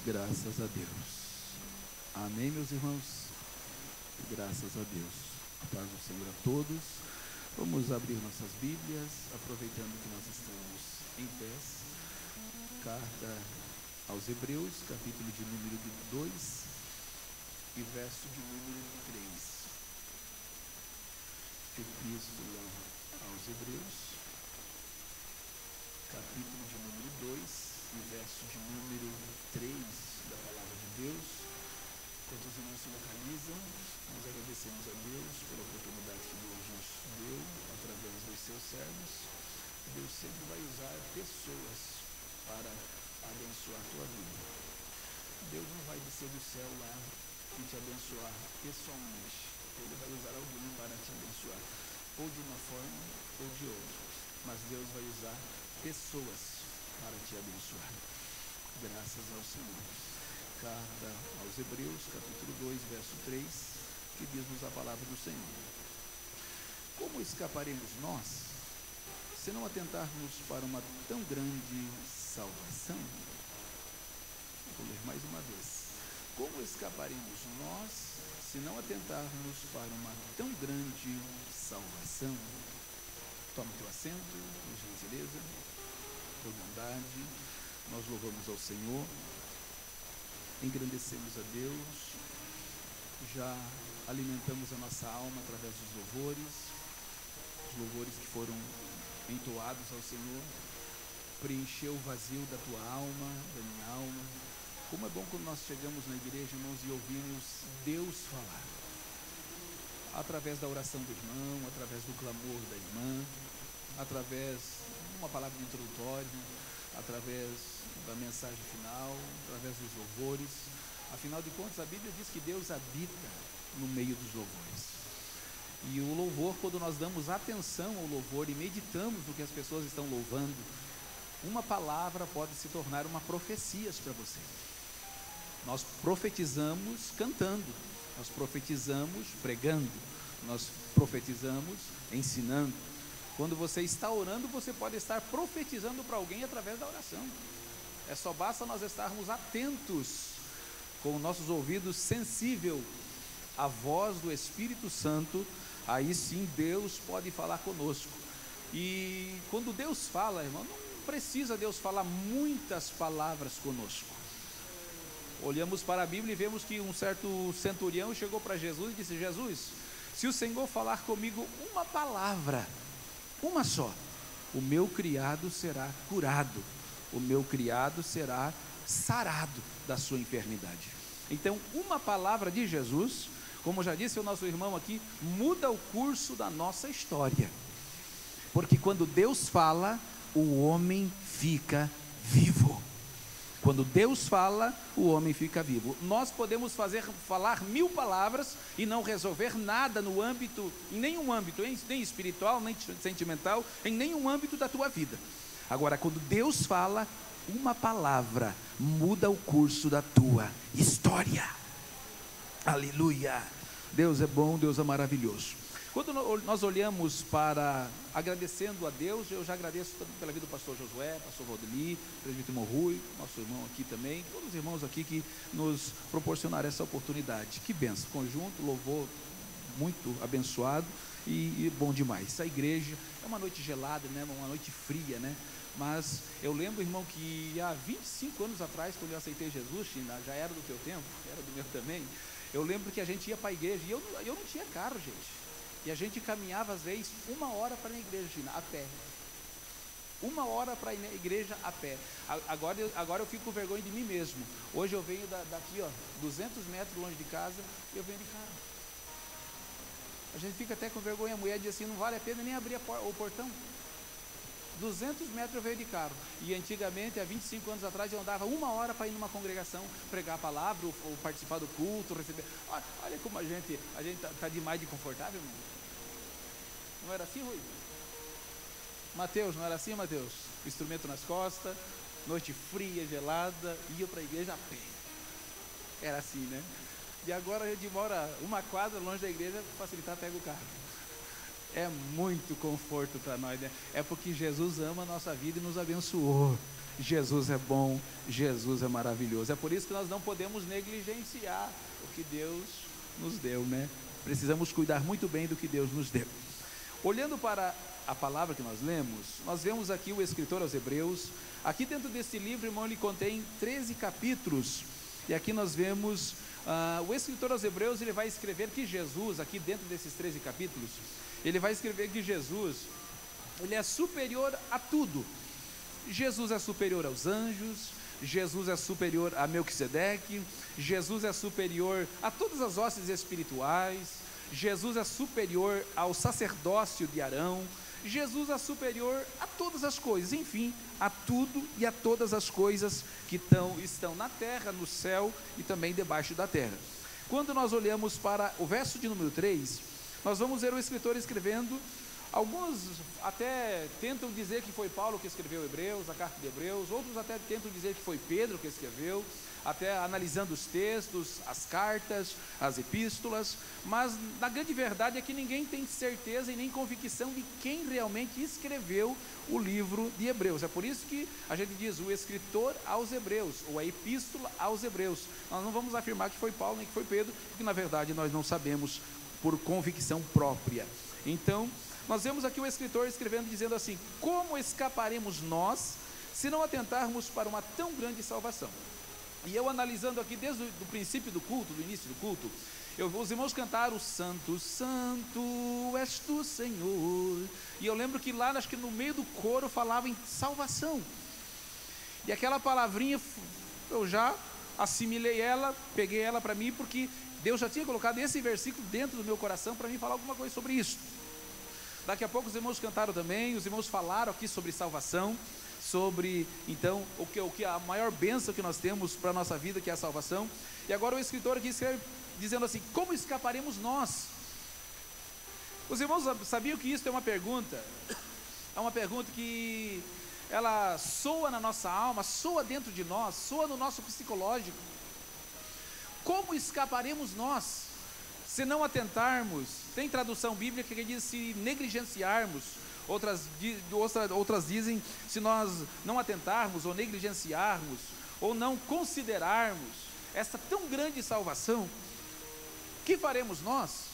Graças a Deus. Amém, meus irmãos? Graças a Deus. A paz do Senhor a todos. Vamos abrir nossas Bíblias, aproveitando que nós estamos em pés. Carta aos Hebreus, capítulo de número 2 e verso de número 3. Epístola aos Hebreus, capítulo de número 2 e verso de número 3 da palavra de Deus. Enquanto os irmãos se localizam, nós agradecemos a Deus pela oportunidade que Deus nos deu através dos seus servos. Deus sempre vai usar pessoas para abençoar a tua vida. Deus não vai descer do céu lá e te abençoar pessoalmente. Ele vai usar alguém para te abençoar, ou de uma forma ou de outra. Mas Deus vai usar pessoas para te abençoar. Graças ao Senhor. Carta aos Hebreus, capítulo 2, verso 3, que diz-nos a palavra do Senhor. Como escaparemos nós, se não atentarmos para uma tão grande salvação? Vou ler mais uma vez. Como escaparemos nós, se não atentarmos para uma tão grande salvação? Tome teu assento, por gentileza, por bondade. Nós louvamos ao Senhor, engrandecemos a Deus, já alimentamos a nossa alma através dos louvores, os louvores que foram entoados ao Senhor, preencheu o vazio da tua alma, da minha alma. Como é bom quando nós chegamos na igreja, irmãos, e ouvimos Deus falar, através da oração do irmão, através do clamor da irmã, através de uma palavra introdutória, através da mensagem final, através dos louvores. Afinal de contas, a Bíblia diz que Deus habita no meio dos louvores. E o louvor, quando nós damos atenção ao louvor e meditamos no que as pessoas estão louvando, uma palavra pode se tornar uma profecia para você. Nós profetizamos cantando, nós profetizamos pregando, nós profetizamos ensinando. Quando você está orando, você pode estar profetizando para alguém através da oração. Só basta nós estarmos atentos, com nossos ouvidos sensíveis à voz do Espírito Santo. Aí sim Deus pode falar conosco. E quando Deus fala, irmão, não precisa Deus falar muitas palavras conosco. Olhamos para a Bíblia e vemos que um certo centurião chegou para Jesus e disse: Jesus, se o Senhor falar comigo uma palavra, uma só, o meu criado será curado, o meu criado será sarado da sua enfermidade. Então, uma palavra de Jesus, como já disse o nosso irmão aqui, muda o curso da nossa história. Porque quando Deus fala, o homem fica vivo. Quando Deus fala, o homem fica vivo. Nós podemos falar 1000 palavras e não resolver nada no âmbito, em nenhum âmbito, nem espiritual, nem sentimental, em nenhum âmbito da tua vida. Agora, quando Deus fala, uma palavra muda o curso da tua história. Aleluia! Deus é bom, Deus é maravilhoso. Quando nós olhamos para, agradecendo a Deus, eu já agradeço pela vida do pastor Josué, pastor Valdemir, presbítero Rui, nosso irmão aqui também, todos os irmãos aqui que nos proporcionaram essa oportunidade. Que bênção, conjunto, louvor muito abençoado e bom demais. A igreja é uma noite gelada, né? Uma noite fria, né? Mas eu lembro, irmão, que há 25 anos atrás, quando eu aceitei Jesus, já era do teu tempo, era do meu também, eu lembro que a gente ia para a igreja e eu não tinha carro, gente. E a gente caminhava às vezes 1 hora para ir na igreja, a pé. 1 hora para ir na igreja a pé. Agora eu fico com vergonha de mim mesmo. Hoje eu venho daqui, 200 metros longe de casa, e eu venho de carro. A gente fica até com vergonha. A mulher diz assim: não vale a pena nem abrir o portão. 200 metros eu venho de carro. E antigamente, há 25 anos atrás, eu andava 1 hora para ir numa congregação, pregar a palavra, ou participar do culto, receber. Olha como a gente está demais de confortável, irmão. Não era assim, Rui? Mateus, não era assim, Mateus? Instrumento nas costas, noite fria, gelada, ia para a igreja a pé. Era assim, né? E agora a gente mora 1 quadra longe da igreja, para facilitar, pega o carro. É muito conforto para nós, né? É porque Jesus ama a nossa vida e nos abençoou. Jesus é bom, Jesus é maravilhoso. É por isso que nós não podemos negligenciar o que Deus nos deu, né? Precisamos cuidar muito bem do que Deus nos deu. Olhando para a palavra que nós lemos, nós vemos aqui o escritor aos Hebreus. Aqui dentro desse livro, irmão, ele contém 13 capítulos. E aqui nós vemos, o escritor aos Hebreus, ele vai escrever que Jesus, aqui dentro desses 13 capítulos, ele vai escrever que Jesus, ele é superior a tudo. Jesus é superior aos anjos, Jesus é superior a Melquisedeque, Jesus é superior a todas as hostes espirituais, Jesus é superior ao sacerdócio de Arão, Jesus é superior a todas as coisas, enfim, a tudo e a todas as coisas que estão na terra, no céu e também debaixo da terra. Quando nós olhamos para o verso de número 3, nós vamos ver o escritor escrevendo. Alguns até tentam dizer que foi Paulo que escreveu Hebreus, a carta de Hebreus, outros até tentam dizer que foi Pedro que escreveu, até analisando os textos, as cartas, as epístolas, mas na grande verdade é que ninguém tem certeza e nem convicção de quem realmente escreveu o livro de Hebreus. É por isso que a gente diz o escritor aos Hebreus, ou a epístola aos Hebreus. Nós não vamos afirmar que foi Paulo nem que foi Pedro, porque na verdade nós não sabemos por convicção própria. Então, nós vemos aqui o escritor escrevendo, dizendo assim: como escaparemos nós, se não atentarmos para uma tão grande salvação? E eu analisando aqui desde o princípio do culto, do início do culto, os irmãos cantaram: Santo, Santo és tu, Senhor. E eu lembro que lá, acho que no meio do coro, falava em salvação. E aquela palavrinha, eu já assimilei ela, peguei ela para mim, porque Deus já tinha colocado esse versículo dentro do meu coração para mim falar alguma coisa sobre isso. Daqui a pouco os irmãos cantaram também, os irmãos falaram aqui sobre salvação, sobre, então, o que a maior bênção que nós temos para a nossa vida, que é a salvação. E agora o escritor aqui escreve, dizendo assim: como escaparemos nós? Os irmãos sabiam que isso é uma pergunta que ela soa na nossa alma, soa dentro de nós, soa no nosso psicológico. Como escaparemos nós, se não atentarmos? Tem tradução bíblica que diz se negligenciarmos, outras dizem se nós não atentarmos ou negligenciarmos, ou não considerarmos essa tão grande salvação. Que faremos nós?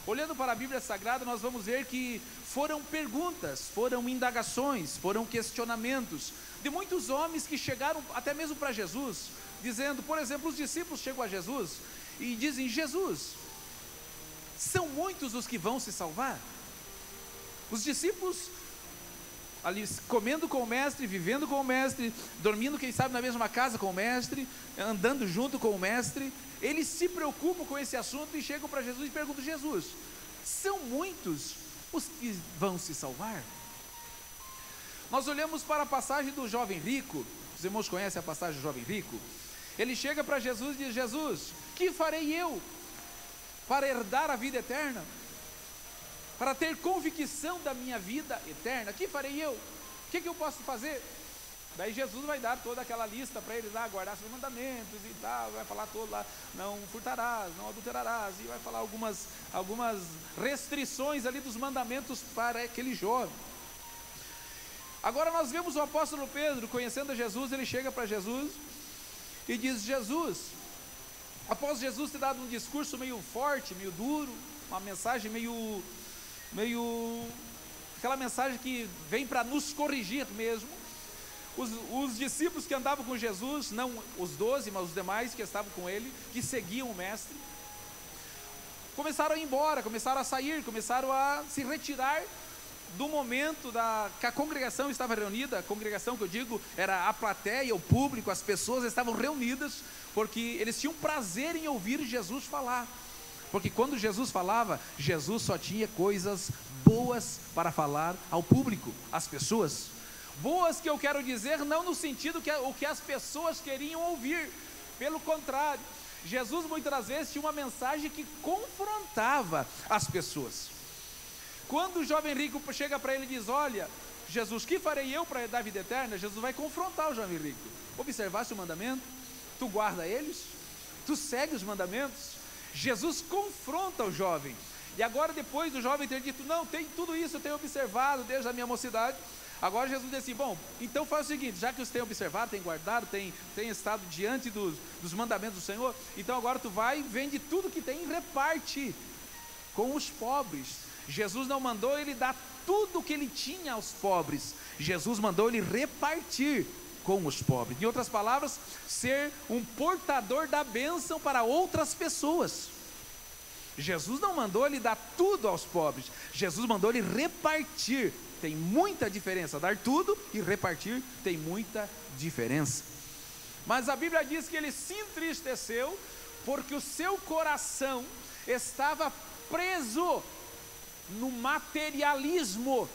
Olhando para a Bíblia Sagrada, nós vamos ver que foram perguntas, foram indagações, foram questionamentos de muitos homens que chegaram até mesmo para Jesus, dizendo, por exemplo, os discípulos chegam a Jesus e dizem: Jesus, são muitos os que vão se salvar? Os discípulos ali comendo com o mestre, vivendo com o mestre, dormindo, quem sabe, na mesma casa com o mestre, andando junto com o mestre, eles se preocupam com esse assunto e chegam para Jesus e perguntam: Jesus, são muitos os que vão se salvar? Nós olhamos para a passagem do jovem rico. Os irmãos conhecem a passagem do jovem rico? Ele chega para Jesus e diz: Jesus, que farei eu para herdar a vida eterna? Para ter convicção da minha vida eterna, que farei eu? O que eu posso fazer? Daí Jesus vai dar toda aquela lista para ele lá, guardar seus mandamentos e tal, vai falar todo lá: não furtarás, não adulterarás, e vai falar algumas restrições ali dos mandamentos para aquele jovem. Agora nós vemos o apóstolo Pedro, conhecendo Jesus, ele chega para Jesus e diz: Jesus, após Jesus ter dado um discurso meio forte, meio duro, uma mensagem meio aquela mensagem que vem para nos corrigir mesmo, os discípulos que andavam com Jesus, não os 12, mas os demais que estavam com ele, que seguiam o mestre, começaram a ir embora, começaram a sair, começaram a se retirar do momento que a congregação estava reunida. A congregação que eu digo era a plateia, o público, as pessoas estavam reunidas, porque eles tinham prazer em ouvir Jesus falar. Porque quando Jesus falava, Jesus só tinha coisas boas para falar ao público, às pessoas. Boas que eu quero dizer, não no sentido que o que as pessoas queriam ouvir. Pelo contrário, Jesus muitas das vezes tinha uma mensagem que confrontava as pessoas. Quando o jovem rico chega para ele e diz: olha, Jesus, que farei eu para dar vida eterna? Jesus vai confrontar o jovem rico. Observaste o mandamento? Tu guarda eles? Tu segue os mandamentos? Jesus confronta o jovem. E agora, depois do jovem ter dito: não, tem tudo isso, eu tenho observado desde a minha mocidade, Agora Jesus diz assim: bom, então faz o seguinte, já que você tem observado, tem guardado, tem estado diante dos mandamentos do Senhor, então agora tu vai, vende tudo que tem e reparte com os pobres. Jesus não mandou ele dar tudo o que ele tinha aos pobres, Jesus mandou ele repartir com os pobres. Em outras palavras, ser um portador da bênção para outras pessoas. Jesus não mandou ele dar tudo aos pobres, Jesus mandou ele repartir. Tem muita diferença, dar tudo e repartir tem muita diferença. Mas a Bíblia diz que ele se entristeceu porque o seu coração estava preso no materialismo.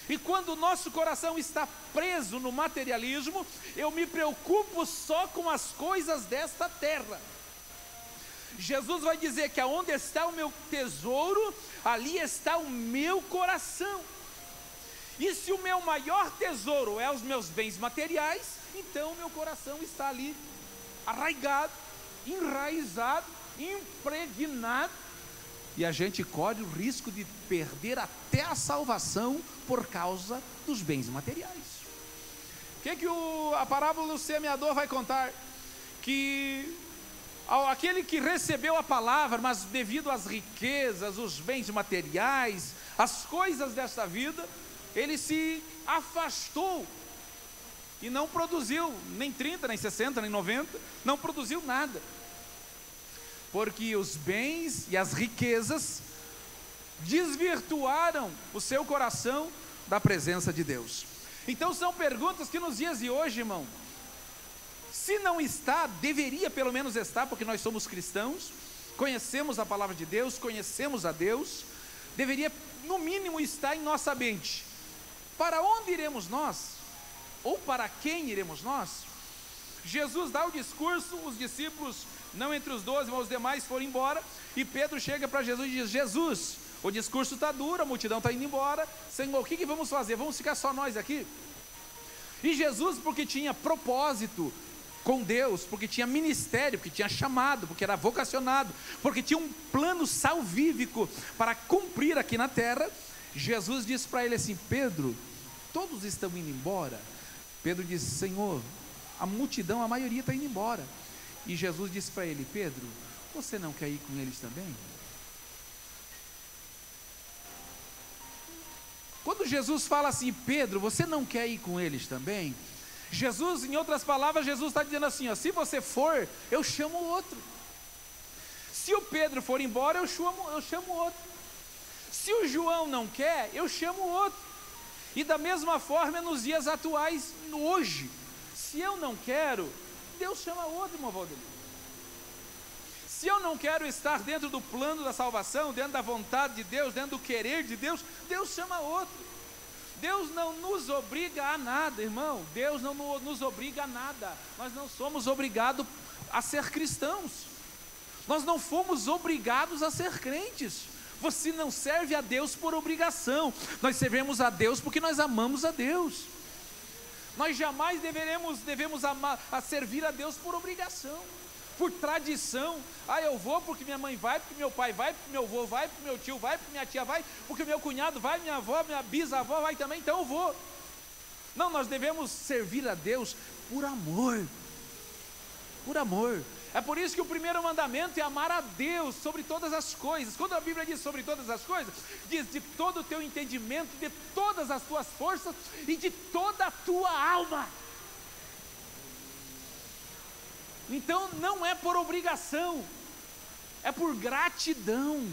E quando o nosso coração está preso no materialismo, eu me preocupo só com as coisas desta terra. Jesus vai dizer que aonde está o meu tesouro, ali está o meu coração. E se o meu maior tesouro é os meus bens materiais, então o meu coração está ali arraigado, enraizado, impregnado, e a gente corre o risco de perder até a salvação por causa dos bens materiais. O que a parábola do semeador vai contar? Que aquele que recebeu a palavra, mas devido às riquezas, os bens materiais, as coisas desta vida, ele se afastou e não produziu nem 30, nem 60, nem 90, não produziu nada, porque os bens e as riquezas desvirtuaram o seu coração da presença de Deus. Então são perguntas que nos dias de hoje, irmão, se não está, deveria pelo menos estar, porque nós somos cristãos, conhecemos a palavra de Deus, conhecemos a Deus, deveria no mínimo estar em nossa mente: para onde iremos nós? Ou para quem iremos nós? Jesus dá o discurso, os discípulos, não entre os 12, mas os demais foram embora, e Pedro chega para Jesus e diz: Jesus, o discurso está duro, a multidão está indo embora, Senhor, o que vamos fazer? Vamos ficar só nós aqui? E Jesus, porque tinha propósito com Deus, porque tinha ministério, porque tinha chamado, porque era vocacionado, porque tinha um plano salvífico para cumprir aqui na terra, Jesus disse para ele assim: Pedro, todos estão indo embora? Pedro disse: Senhor, a multidão, a maioria está indo embora. E Jesus disse para ele: Pedro, você não quer ir com eles também? Quando Jesus fala assim: Pedro, você não quer ir com eles também? Jesus, em outras palavras, Jesus está dizendo assim: ó, se você for, eu chamo outro. Se o Pedro for embora, eu chamo outro. Se o João não quer, eu chamo outro. E da mesma forma nos dias atuais, hoje, se eu não quero, Deus chama outro, irmão Valdemir. Se eu não quero estar dentro do plano da salvação, dentro da vontade de Deus, dentro do querer de Deus, Deus chama outro. Deus não nos obriga a nada, irmão. Deus não nos obriga a nada. Nós não somos obrigados a ser cristãos. Nós não fomos obrigados a ser crentes. Você não serve a Deus por obrigação. Nós servimos a Deus porque nós amamos a Deus. Nós jamais devemos amar, a servir a Deus por obrigação, por tradição. Eu vou porque minha mãe vai, porque meu pai vai, porque meu avô vai, porque meu tio vai, porque minha tia vai, porque meu cunhado vai, minha avó, minha bisavó vai também, então eu vou. Não, nós devemos servir a Deus por amor. Por amor. É por isso que o primeiro mandamento é amar a Deus sobre todas as coisas. Quando a Bíblia diz sobre todas as coisas, diz de todo o teu entendimento, de todas as tuas forças e de toda a tua alma. Então não é por obrigação, é por gratidão.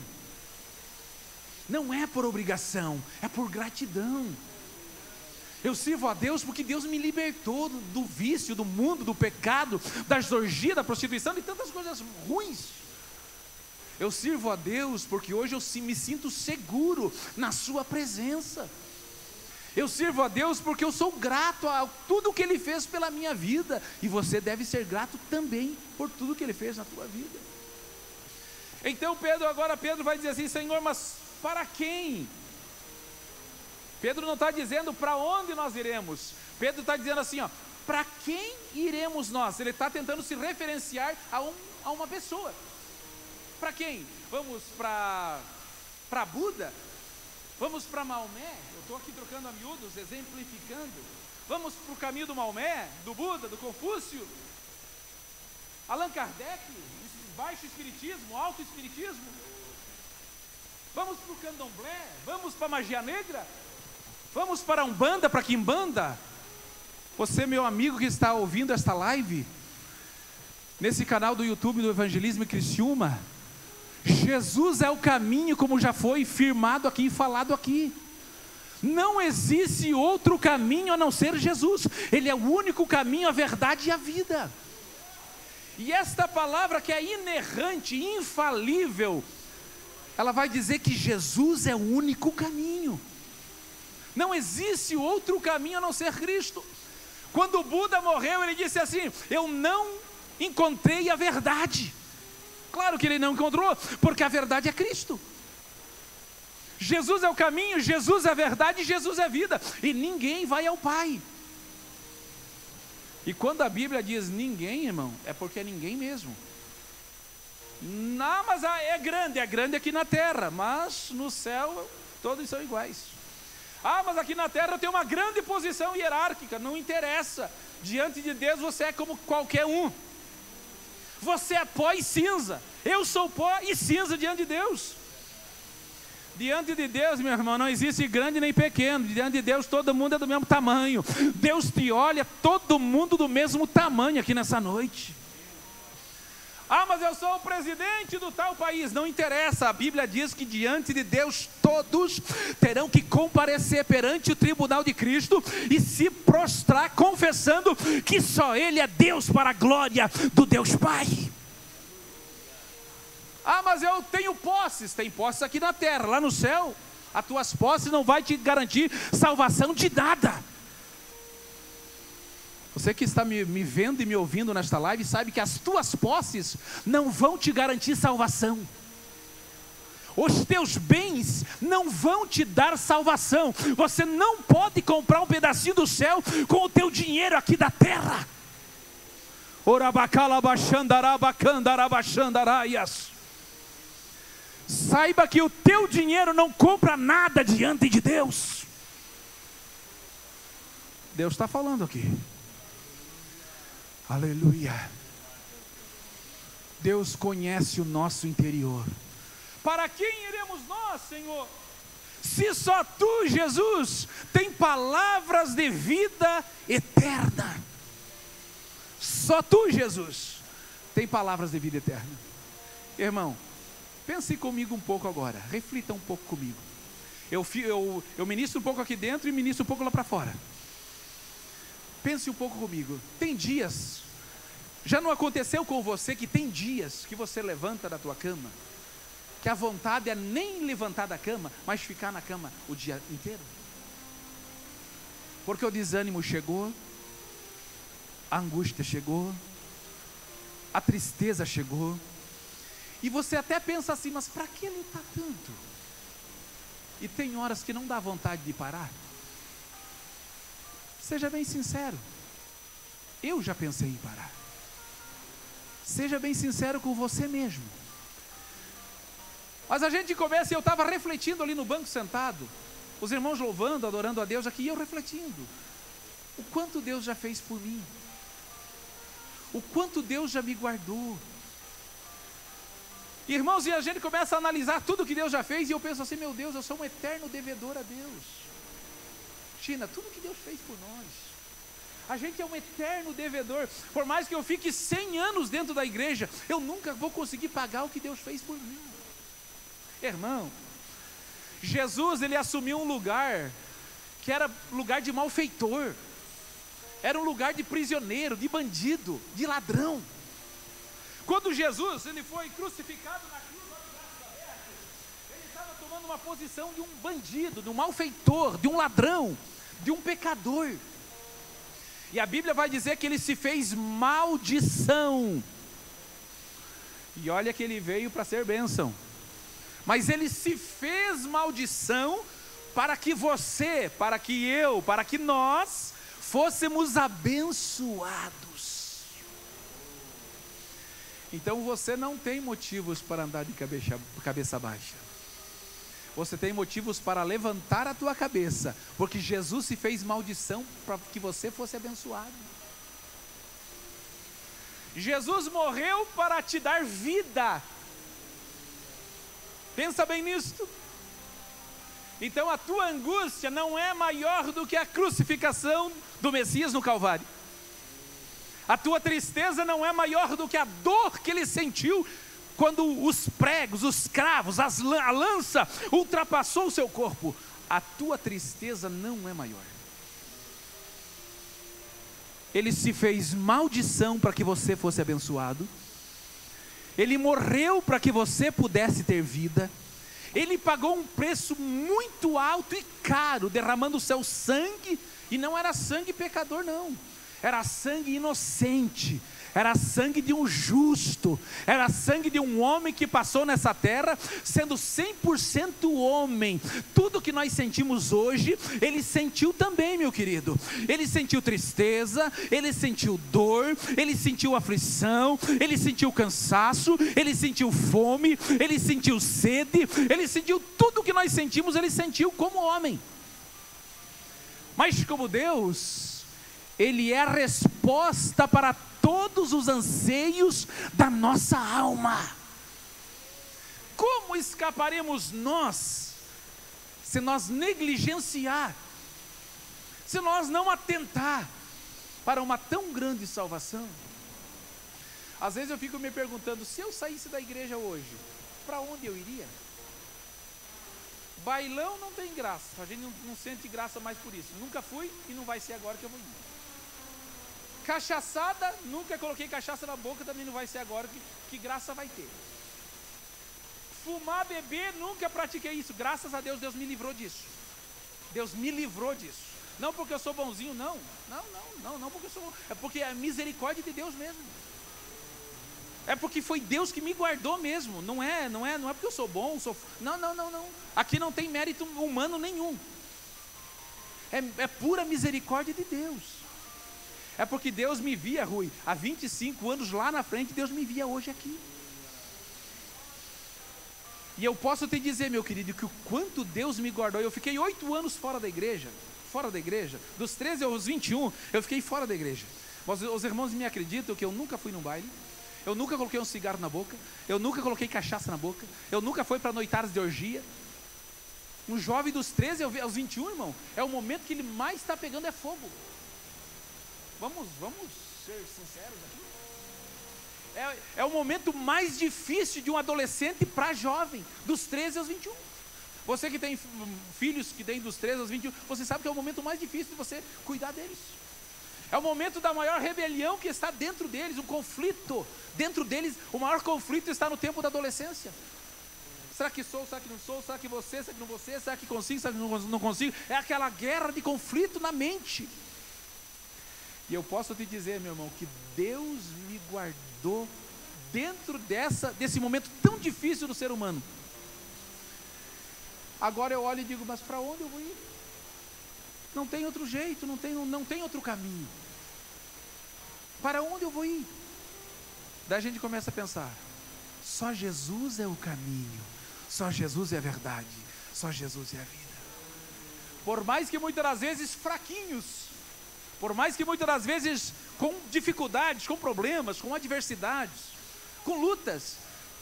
Não é por obrigação, é por gratidão. Eu sirvo a Deus porque Deus me libertou do vício, do mundo, do pecado, da orgia, da prostituição, de tantas coisas ruins. Eu sirvo a Deus porque hoje eu me sinto seguro na sua presença. Eu sirvo a Deus porque eu sou grato a tudo que Ele fez pela minha vida, e você deve ser grato também por tudo que Ele fez na tua vida. Então Pedro vai dizer assim: Senhor, mas para quem? Pedro não está dizendo para onde nós iremos. Pedro está dizendo assim, para quem iremos nós? Ele está tentando se referenciar a uma pessoa. Para quem? Vamos para Buda? Vamos para Maomé, eu estou aqui trocando a miúdos, exemplificando. Vamos para o caminho do Maomé, do Buda, do Confúcio, Allan Kardec, baixo espiritismo, alto espiritismo. Vamos para o Candomblé, vamos para a magia negra, vamos para a Umbanda, para a Quimbanda. Você, meu amigo que está ouvindo esta live, nesse canal do YouTube do Evangelismo Criciúma, Jesus é o caminho, como já foi firmado aqui e falado aqui. Não existe outro caminho a não ser Jesus. Ele é o único caminho, a verdade e a vida. E esta palavra que é inerrante, infalível, ela vai dizer que Jesus é o único caminho. Não existe outro caminho a não ser Cristo. Quando o Buda morreu, ele disse assim: eu não encontrei a verdade. Claro que ele não encontrou, porque a verdade é Cristo. Jesus é o caminho, Jesus é a verdade, Jesus é a vida. E ninguém vai ao Pai. E quando a Bíblia diz ninguém, irmão, é porque é ninguém mesmo. Não, mas é grande aqui na terra, mas no céu todos são iguais. Ah, mas aqui na terra eu tenho uma grande posição hierárquica. Não interessa, diante de Deus você é como qualquer um. Você é pó e cinza. Eu sou pó e cinza diante de Deus. Diante de Deus, meu irmão, não existe grande nem pequeno. Diante de Deus todo mundo é do mesmo tamanho. Deus te olha, todo mundo do mesmo tamanho aqui nessa noite. Ah, mas eu sou o presidente do tal país. Não interessa, a Bíblia diz que diante de Deus todos terão que comparecer perante o tribunal de Cristo e se prostrar confessando que só Ele é Deus, para a glória do Deus Pai. Ah, mas eu tenho posses. Tem posses aqui na terra, lá no céu as tuas posses não vai te garantir salvação de nada. Você que está me vendo e me ouvindo nesta live sabe que as tuas posses não vão te garantir salvação. Os teus bens não vão te dar salvação. Você não pode comprar um pedacinho do céu com o teu dinheiro aqui da terra. Saiba que o teu dinheiro não compra nada diante de Deus. Deus está falando aqui. Aleluia. Deus conhece o nosso interior. Para quem iremos nós, Senhor? Se só Tu, Jesus, tem palavras de vida eterna. Só Tu, Jesus, tem palavras de vida eterna. Irmão, pense comigo um pouco agora. Reflita um pouco comigo. Eu ministro um pouco aqui dentro e ministro um pouco lá para fora. Pense um pouco comigo. Tem dias, já não aconteceu com você que tem dias que você levanta da tua cama, que a vontade é nem levantar da cama, mas ficar na cama o dia inteiro? Porque o desânimo chegou, a angústia chegou, a tristeza chegou, e você até pensa assim, mas para que lutar tanto? E tem horas que não dá vontade de parar. Seja bem sincero, eu já pensei em parar. Seja bem sincero com você mesmo. Mas a gente começa, e eu estava refletindo ali no banco sentado, os irmãos louvando, adorando a Deus aqui, e eu refletindo, o quanto Deus já fez por mim, o quanto Deus já me guardou. Irmãos, e a gente começa a analisar tudo que Deus já fez, e eu penso assim, meu Deus, eu sou um eterno devedor a Deus. China, tudo que Deus fez por nós, a gente é um eterno devedor. Por mais que eu fique 100 anos dentro da igreja, eu nunca vou conseguir pagar o que Deus fez por mim. Irmão, Jesus, ele assumiu um lugar que era lugar de malfeitor, era um lugar de prisioneiro, de bandido, de ladrão. Quando Jesus, ele foi crucificado na cruz, ele estava tomando uma posição de um bandido, de um malfeitor, de um ladrão, de um pecador. E a Bíblia vai dizer que ele se fez maldição. E olha que ele veio para ser bênção. Mas ele se fez maldição para que você, para que eu, para que nós fôssemos abençoados. Então você não tem motivos para andar de cabeça baixa. você tem motivos para levantar a tua cabeça, porque Jesus se fez maldição para que você fosse abençoado. Jesus morreu para te dar vida. Pensa bem nisto. Então a tua angústia não é maior do que a crucificação do Messias no Calvário. A tua tristeza não é maior do que a dor que ele sentiu quando os pregos, os cravos, a lança ultrapassou o seu corpo. A tua tristeza não é maior. Ele se fez maldição para que você fosse abençoado. Ele morreu para que você pudesse ter vida. Ele pagou um preço muito alto e caro, derramando o seu sangue. E não era sangue pecador, não. Era sangue inocente. Era sangue de um justo. Era sangue de um homem que passou nessa terra, sendo 100% homem. Tudo que nós sentimos hoje, ele sentiu também, meu querido. Ele sentiu tristeza, ele sentiu dor, ele sentiu aflição, ele sentiu cansaço, ele sentiu fome, ele sentiu sede, ele sentiu tudo que nós sentimos, ele sentiu como homem. Mas como Deus, ele é a resposta para todos os anseios da nossa alma. Como escaparemos nós, se nós negligenciar, se nós não atentar para uma tão grande salvação? Às vezes eu fico me perguntando, se eu saísse da igreja hoje, para onde eu iria? Bailão não tem graça, a gente não sente graça mais por isso. Nunca fui e não vai ser agora que eu vou ir. Cachaçada, nunca coloquei cachaça na boca, também não vai ser agora, que graça vai ter. Fumar, beber, nunca pratiquei isso, graças a Deus, Deus me livrou disso. Deus me livrou disso. Não porque eu sou bonzinho, não porque eu sou bom, é porque é a misericórdia de Deus mesmo. É porque foi Deus que me guardou mesmo, não é porque eu sou bom, não. Aqui não tem mérito humano nenhum. É pura misericórdia de Deus. É porque Deus me via, Rui, há 25 anos lá na frente, Deus me via hoje aqui. E eu posso te dizer, meu querido, que o quanto Deus me guardou. Eu fiquei 8 anos fora da igreja, dos 13 aos 21, eu fiquei fora da igreja. Mas os irmãos me acreditam que eu nunca fui num baile, eu nunca coloquei um cigarro na boca, eu nunca coloquei cachaça na boca, eu nunca fui para noitadas de orgia. Um jovem dos 13 aos 21, irmão, é o momento que ele mais está pegando é fogo. Vamos ser sinceros aqui. É o momento mais difícil de um adolescente para jovem, dos 13 aos 21. Você que tem filhos que tem dos 13 aos 21, você sabe que é o momento mais difícil de você cuidar deles. É o momento da maior rebelião que está dentro deles, um conflito dentro deles. O maior conflito está no tempo da adolescência. Será que sou, será que não sou, será que você, será que não você, será que consigo, será que não consigo? É aquela guerra de conflito na mente. E eu posso te dizer, meu irmão, que Deus me guardou dentro desse momento tão difícil do ser humano. Agora eu olho e digo, mas para onde eu vou ir? Não tem outro jeito, não tem outro caminho. Para onde eu vou ir? Daí a gente começa a pensar, só Jesus é o caminho, só Jesus é a verdade, só Jesus é a vida. Por mais que muitas das vezes fraquinhos, por mais que muitas das vezes com dificuldades, com problemas, com adversidades, com lutas,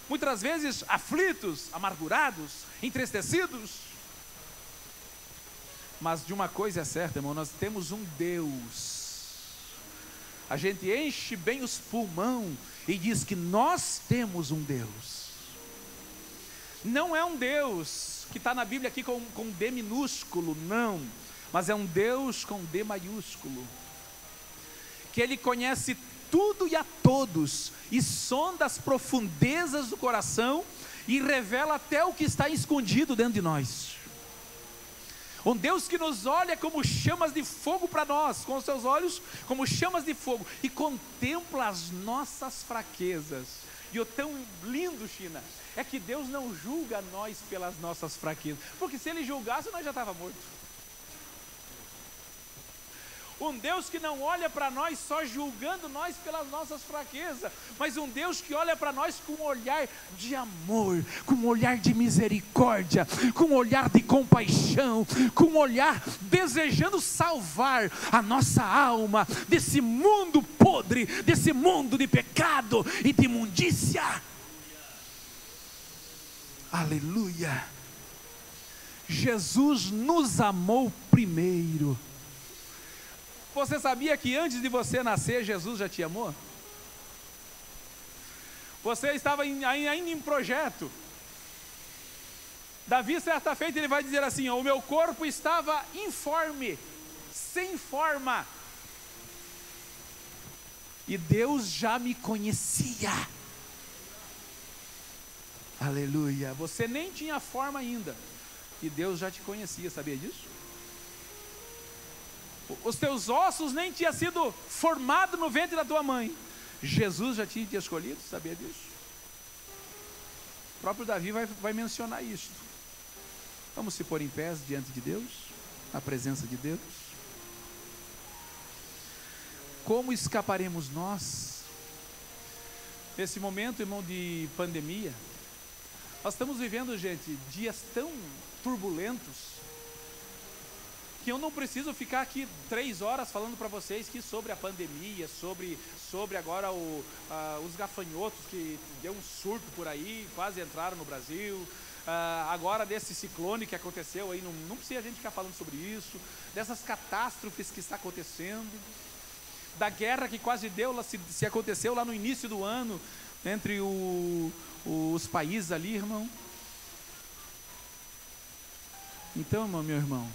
muitas das vezes aflitos, amargurados, entristecidos. Mas de uma coisa é certa, irmão, nós temos um Deus. A gente enche bem os pulmões e diz que nós temos um Deus. Não é um Deus que está na Bíblia aqui com D minúsculo, não. Mas é um Deus com D maiúsculo, que Ele conhece tudo e a todos, e sonda as profundezas do coração, e revela até o que está escondido dentro de nós. Um Deus que nos olha como chamas de fogo para nós, com os seus olhos como chamas de fogo, e contempla as nossas fraquezas. E o tão lindo, China, é que Deus não julga nós pelas nossas fraquezas, porque se Ele julgasse, nós já estávamos mortos. Um Deus que não olha para nós só julgando nós pelas nossas fraquezas, mas um Deus que olha para nós com um olhar de amor, com um olhar de misericórdia, com um olhar de compaixão, com um olhar desejando salvar a nossa alma desse mundo podre, desse mundo de pecado e de imundícia. Aleluia! Jesus nos amou primeiro. Você sabia que antes de você nascer, Jesus já te amou? Você estava ainda em projeto. Davi, certa feita, ele vai dizer assim: o meu corpo estava informe, sem forma, e Deus já me conhecia. Aleluia. Você nem tinha forma ainda, e Deus já te conhecia, sabia disso? Os teus ossos nem tinham sido formados no ventre da tua mãe, Jesus já tinha te escolhido, sabia disso? O próprio Davi vai mencionar isso. Vamos se pôr em pés diante de Deus, na presença de Deus. Como escaparemos nós nesse momento, irmão, de pandemia? Nós estamos vivendo, gente, dias tão turbulentos, que eu não preciso ficar aqui 3 horas falando para vocês que sobre a pandemia, sobre agora os gafanhotos que deu um surto por aí, quase entraram no Brasil, agora desse ciclone que aconteceu aí, não precisa a gente ficar falando sobre isso, dessas catástrofes que está acontecendo, da guerra que quase se aconteceu lá no início do ano, entre os países ali, irmão. Então, meu irmão,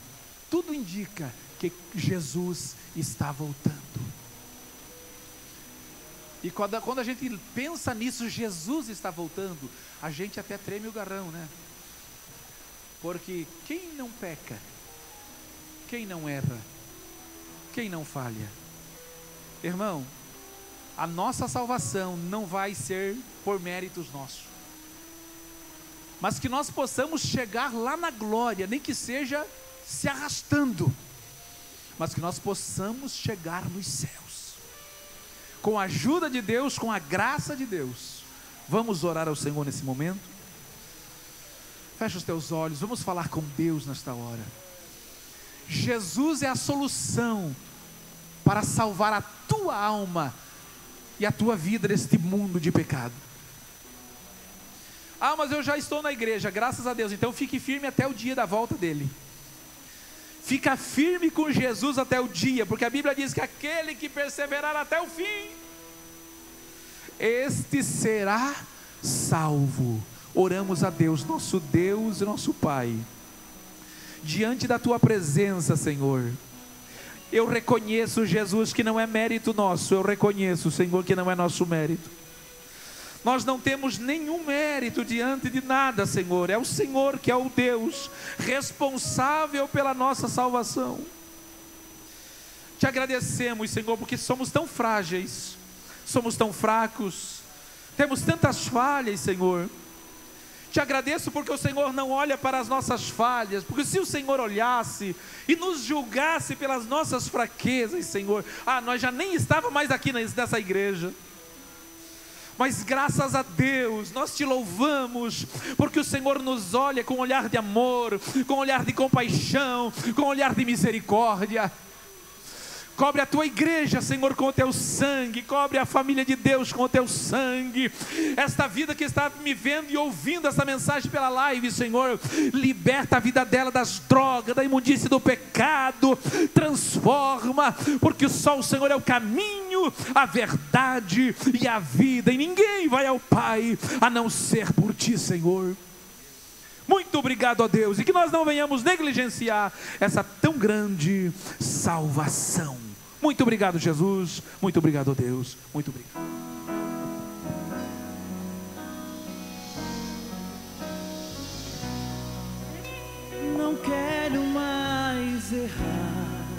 tudo indica que Jesus está voltando. E quando a gente pensa nisso, Jesus está voltando, a gente até treme o garrão, né? Porque quem não peca, quem não erra, quem não falha? Irmão, a nossa salvação não vai ser por méritos nossos, mas que nós possamos chegar lá na glória, nem que seja se arrastando, mas que nós possamos chegar nos céus, com a ajuda de Deus, com a graça de Deus. Vamos orar ao Senhor nesse momento? Fecha os teus olhos, vamos falar com Deus nesta hora. Jesus é a solução para salvar a tua alma e a tua vida deste mundo de pecado. Mas eu já estou na igreja, graças a Deus. Então fique firme até o dia da volta dele. Fica firme com Jesus até o dia, porque a Bíblia diz que aquele que perseverar até o fim, este será salvo. Oramos a Deus, nosso Deus e nosso Pai, diante da tua presença, Senhor. Eu reconheço, Jesus, que não é mérito nosso. Eu reconheço, Senhor, que não é nosso mérito. Nós não temos nenhum mérito diante de nada, Senhor. É o Senhor que é o Deus responsável pela nossa salvação. Te agradecemos, Senhor, porque somos tão frágeis, somos tão fracos, temos tantas falhas, Senhor. Te agradeço porque o Senhor não olha para as nossas falhas, porque se o Senhor olhasse e nos julgasse pelas nossas fraquezas, Senhor, nós já nem estávamos mais aqui nessa igreja. Mas graças a Deus, nós te louvamos, porque o Senhor nos olha com um olhar de amor, com um olhar de compaixão, com um olhar de misericórdia. Cobre a tua igreja, Senhor, com o teu sangue. Cobre a família de Deus com o teu sangue. Esta vida que está me vendo e ouvindo essa mensagem pela live, Senhor, liberta a vida dela das drogas, da imundície do pecado. Transforma, porque só o Senhor é o caminho, a verdade e a vida, e ninguém vai ao Pai a não ser por ti, Senhor. Muito obrigado a Deus, e que nós não venhamos negligenciar essa tão grande salvação. Muito obrigado, Jesus. Muito obrigado, Deus. Muito obrigado.